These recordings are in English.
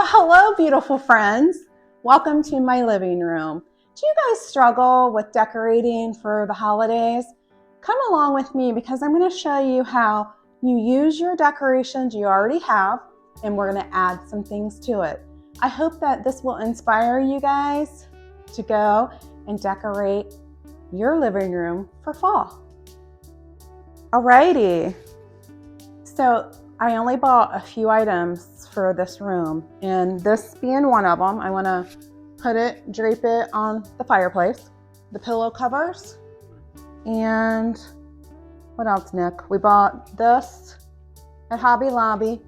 Well, hello, beautiful friends. Welcome to my living room. Do you guys struggle with decorating for the holidays? Come along with me because I'm going to show you how you use your decorations you already have, and we're going to add some things to it. I hope that this will inspire you guys to go and decorate your living room for fall. Alrighty. So I only bought a few items for this room, and this being one of them, I want to drape it on the fireplace, the pillow covers, and what else, Nick? We bought this at Hobby Lobby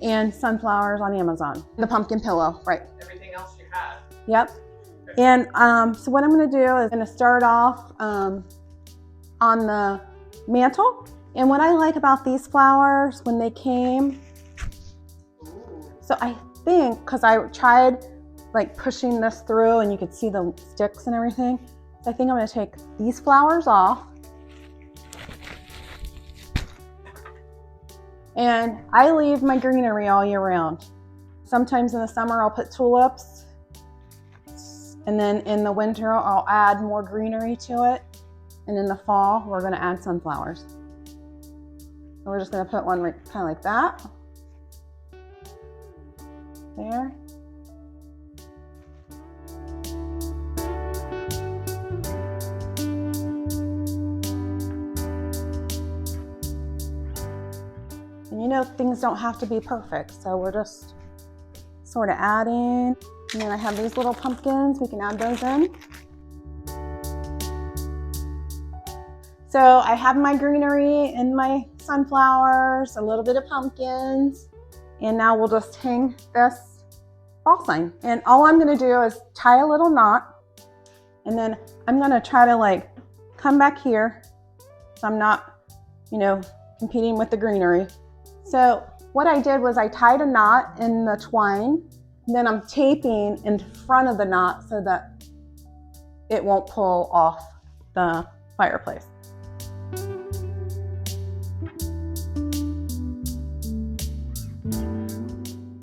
and sunflowers on Amazon. The pumpkin pillow, right. Everything else you had. Yep. Okay. And so what I'm going to do is going to start off on the mantle. And what I like about these flowers when they came, so I think, because I tried like pushing this through and you could see the sticks and everything, so I think I'm going to take these flowers off. And I leave my greenery all year round. Sometimes in the summer I'll put tulips, and then in the winter I'll add more greenery to it, and in the fall we're going to add sunflowers. So we're just going to put one kind of like that. There. And you know, things don't have to be perfect, so we're just sort of adding. And then I have these little pumpkins, we can add those in. So I have my greenery and my sunflowers, a little bit of pumpkins, and now we'll just hang this fall sign. And all I'm gonna do is tie a little knot, and then I'm gonna try to like come back here so I'm not, you know, competing with the greenery. So what I did was I tied a knot in the twine, and then I'm taping in front of the knot so that it won't pull off the fireplace.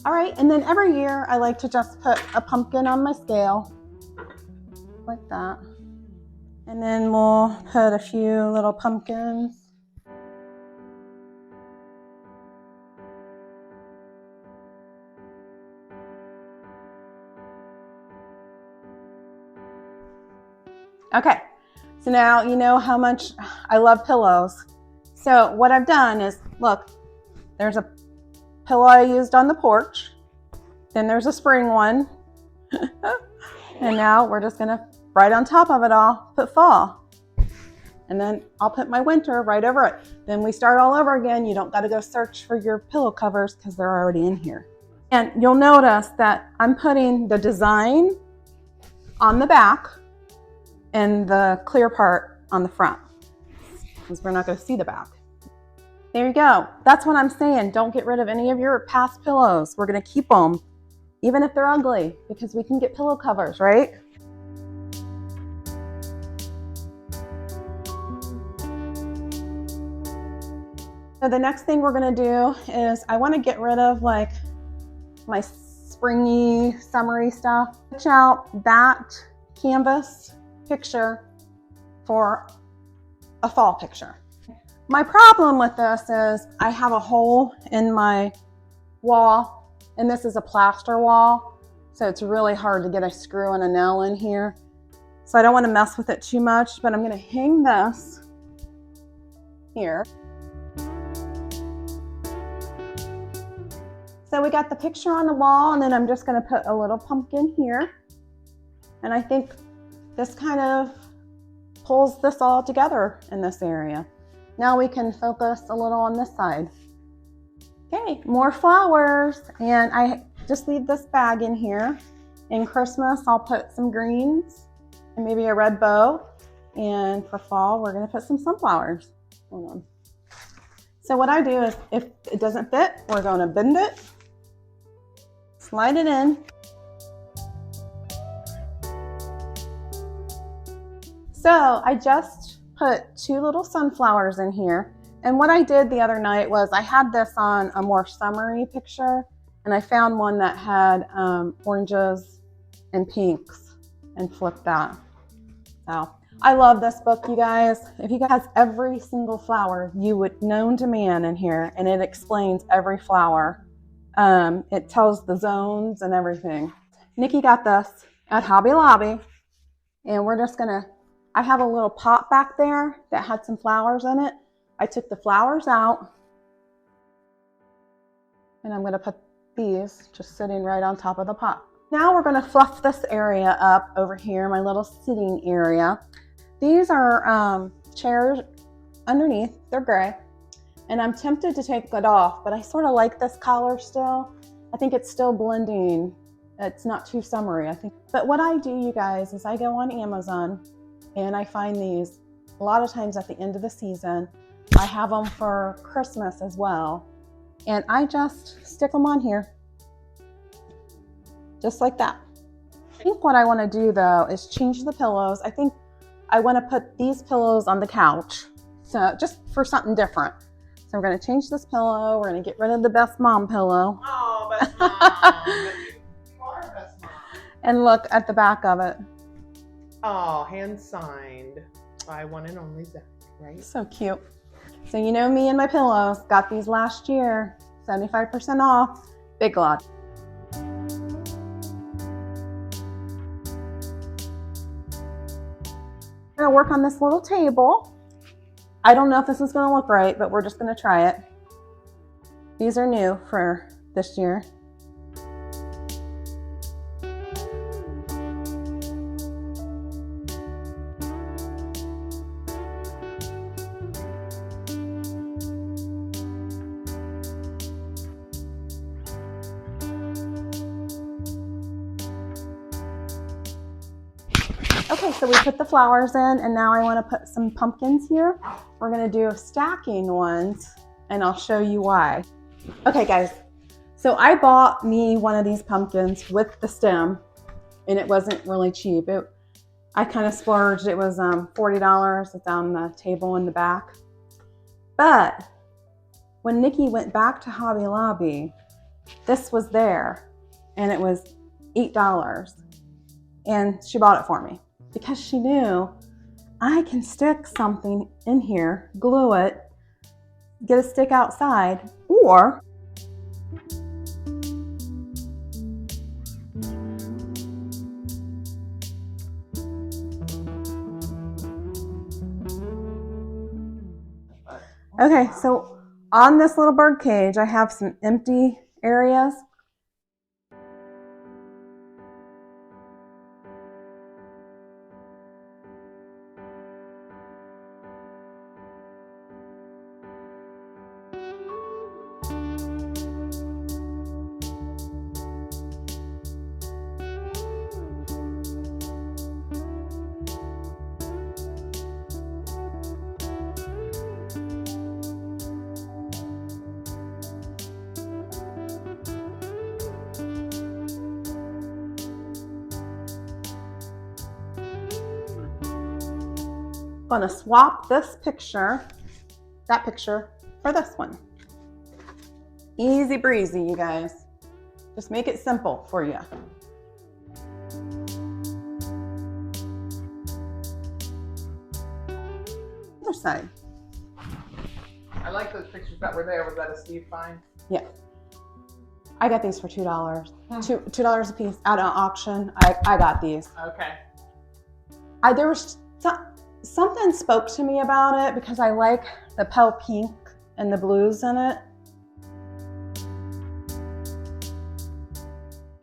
All right, and then every year I like to just put a pumpkin on my scale, like that. And then we'll put a few little pumpkins. Okay, so now you know how much I love pillows. So what I've done is, look, there's a pillow I used on the porch, then there's a spring one, and now we're just gonna, right on top of it all, put fall. And then I'll put my winter right over it. Then we start all over again. You don't gotta go search for your pillow covers because they're already in here. And you'll notice that I'm putting the design on the back and the clear part on the front, because we're not gonna see the back. There you go. That's what I'm saying. Don't get rid of any of your past pillows. We're going to keep them, even if they're ugly, because we can get pillow covers, right? So the next thing we're going to do is I want to get rid of like my springy, summery stuff. Switch out that canvas picture for a fall picture. My problem with this is I have a hole in my wall, and this is a plaster wall, so it's really hard to get a screw and a nail in here. So I don't want to mess with it too much, but I'm going to hang this here. So we got the picture on the wall, and then I'm just going to put a little pumpkin here. And I think this kind of pulls this all together in this area. Now we can focus a little on this side. Okay, more flowers. And I just leave this bag in here. In Christmas, I'll put some greens and maybe a red bow. And for fall, we're gonna put some sunflowers. Hold on. So what I do is, if it doesn't fit, we're gonna bend it, slide it in. So I just put two little sunflowers in here. And what I did the other night was I had this on a more summery picture, And I found one that had oranges and pinks and flipped that. So I love this book, you guys. If you guys has every single flower you would known to man in here, and it explains every flower. It tells the zones and everything. Nikki got this at Hobby Lobby, and we're just gonna, I have a little pot back there that had some flowers in it. I took the flowers out, and I'm gonna put these just sitting right on top of the pot. Now we're gonna fluff this area up over here, my little sitting area. These are chairs underneath, they're gray, and I'm tempted to take it off, but I sort of like this color still. I think it's still blending. It's not too summery, I think. But what I do, you guys, is I go on Amazon and I find these a lot of times at the end of the season. I have them for Christmas as well. And I just stick them on here, just like that. I think what I want to do though is change the pillows. I think I want to put these pillows on the couch, so just for something different. So we're going to change this pillow. We're going to get rid of the Best Mom pillow. Oh, Best Mom. You are Best Mom. And look at the back of it. Oh, hand signed by one and only Zach, right? So cute. So you know me and my pillows, got these last year, 75% off, Big Lots. I'm gonna work on this little table. I don't know if this is gonna look right, but we're just gonna try it. These are new for this year. Okay, so we put the flowers in, and now I want to put some pumpkins here. We're going to do stacking ones, and I'll show you why. Okay, guys, so I bought me one of these pumpkins with the stem, and it wasn't really cheap. I kind of splurged. It was $40. It's on the table in the back. But when Nikki went back to Hobby Lobby, this was there, and it was $8, and she bought it for me. Because she knew I can stick something in here, glue it, get a stick outside, or okay, so on this little bird cage, I have some empty areas. I'm gonna swap this picture, that picture, for this one. Easy breezy, you guys. Just make it simple for you. Other side. I like those pictures that were there. Was that a Steve find? Yeah. I got these for $2. $2 a piece at an auction. I got these. Okay. There was something spoke to me about it because I like the pale pink and the blues in it.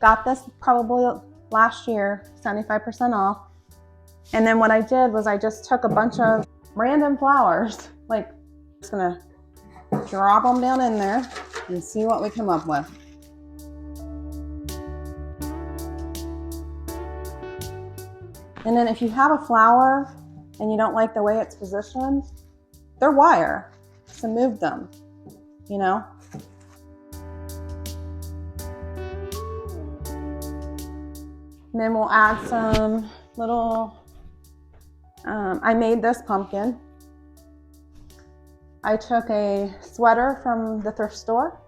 Got this probably last year, 75% off. And then what I did was I just took a bunch of random flowers, like just gonna drop them down in there and see what we come up with. And then if you have a flower and you don't like the way it's positioned, they're wire, so move them, you know? And then we'll add some little, I made this pumpkin. I took a sweater from the thrift store,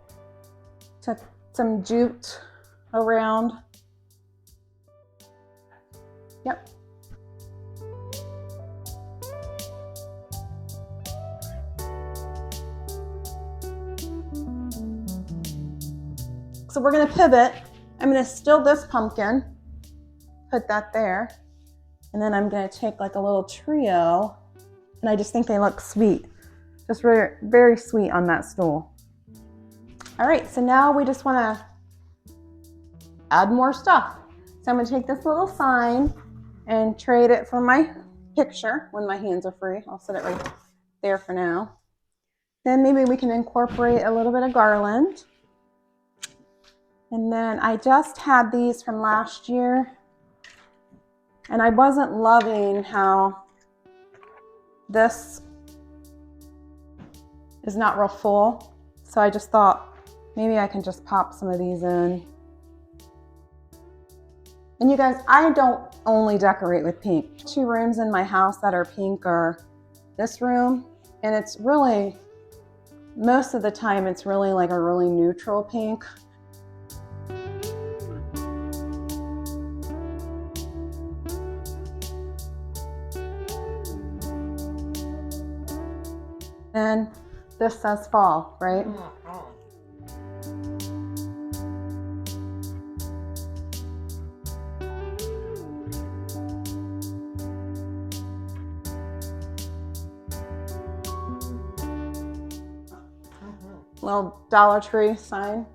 took some jute around. Yep. So we're gonna pivot. I'm gonna still this pumpkin, put that there. And then I'm gonna take like a little trio, and I just think they look sweet. Just very, very sweet on that stool. All right, so now we just wanna add more stuff. So I'm gonna take this little sign and trade it for my picture when my hands are free. I'll set it right there for now. Then maybe we can incorporate a little bit of garland. And then I just had these from last year, and I wasn't loving how this is not real full. So I just thought maybe I can just pop some of these in. And you guys, I don't only decorate with pink. 2 rooms in my house that are pink are this room, and it's really, most of the time, it's really like a really neutral pink. And this says fall, right? Little Dollar Tree sign.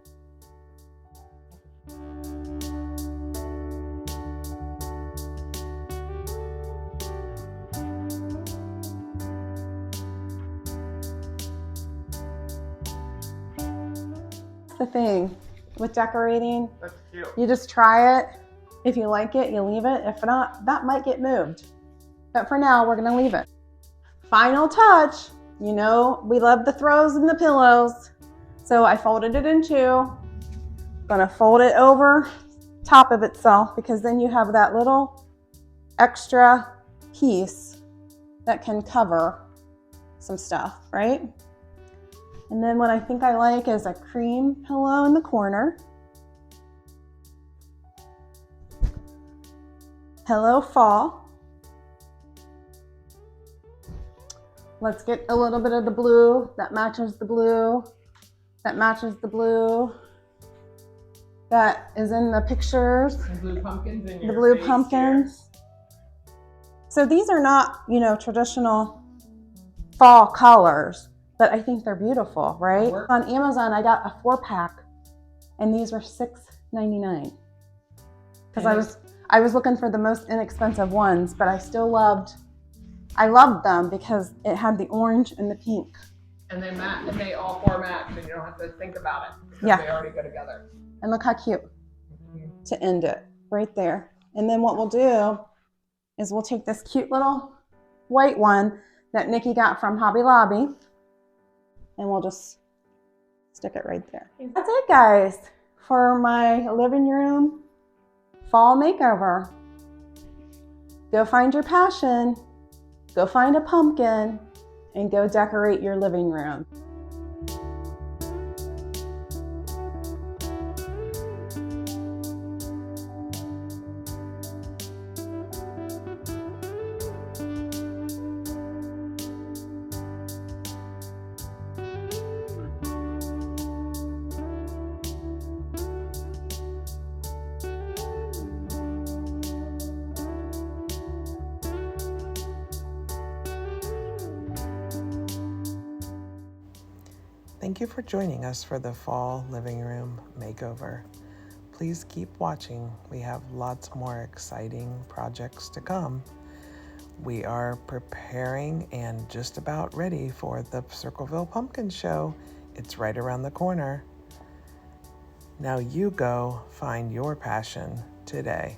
The thing with decorating, That's cute. you just try it. If you like it, you leave it. If not, that might get moved. But for now, we're gonna leave it. Final touch. You know, we love the throws and the pillows. So I folded it in 2. Gonna fold it over top of itself, because then you have that little extra piece that can cover some stuff, right? And then what I think I like is a cream pillow in the corner. Hello, fall. Let's get a little bit of the blue that matches the blue, that matches the blue that is in the pictures. The blue pumpkins in your The blue face pumpkins. So these are not, you know, traditional fall colors, but I think they're beautiful, right? On Amazon, I got a 4-pack, and these were $6.99. Because I was looking for the most inexpensive ones, but I still loved them because it had the orange and the pink. And they match, and they all 4 match, and you don't have to think about it. Because Yeah. They already go together. And look how cute to end it right there. And then what we'll do is we'll take this cute little white one that Nikki got from Hobby Lobby, and we'll just stick it right there. That's it, guys, for my living room fall makeover. Go find your passion, go find a pumpkin, and go decorate your living room. Thank you for joining us for the fall living room makeover. Please keep watching. We have lots more exciting projects to come. We are preparing and just about ready for the Circleville Pumpkin Show. It's right around the corner. Now you go find your passion today.